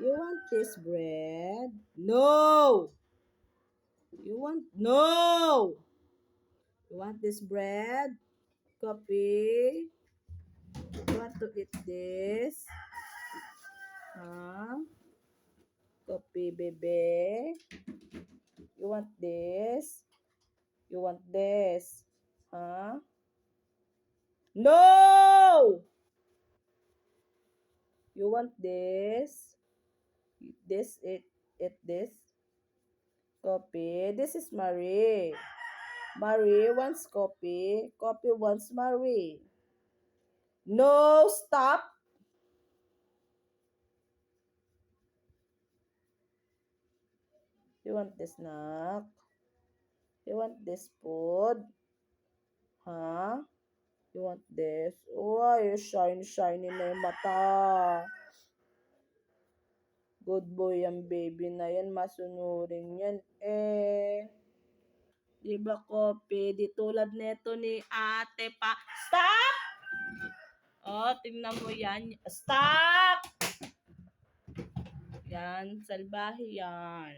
You want this bread? No! No! You want this bread? Copy? You want to eat this? Huh? Copy, baby? You want this? You want this? Huh? No! You want this? Eat this? Copy. This is Marie. Marie wants Copy. Copy wants Marie. No, stop. You want this snack? You want this food? Huh? You want this? Oh, you shiny na yung mata. Good boy ang baby na yan. Masunurin yan. Diba, Copy? Di tulad neto ni ate pa. Stop! Oh, tingnan mo yan. Stop! Yan, salbahe yan.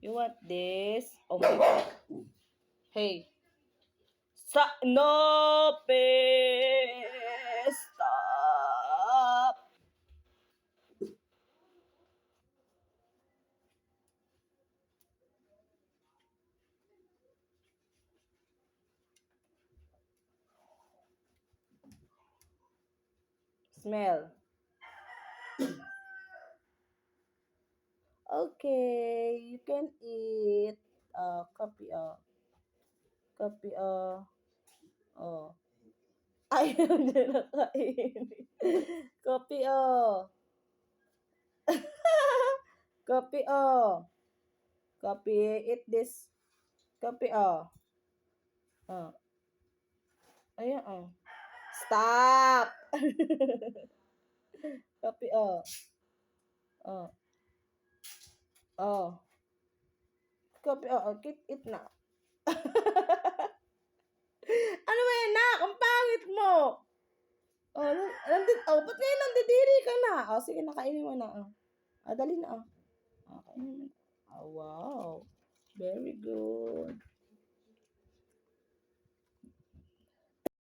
You want this? Oh my God. Hey. Stop. No, stop. Smell. Okay, you can eat. Copy, Copy, oh. Ayaw niya na kainin. Copy, Copy, Copy, eat this. Copy, Oh. Ayan, Stop! Copy, Oh. Oh. Copy, eat na. Ano ba yan, nak? Ang pangit mo. Ba't ngayon nandidiri ka na? Sige, nakainin mo na. Dali na. Kainin mo na. Wow. Very good.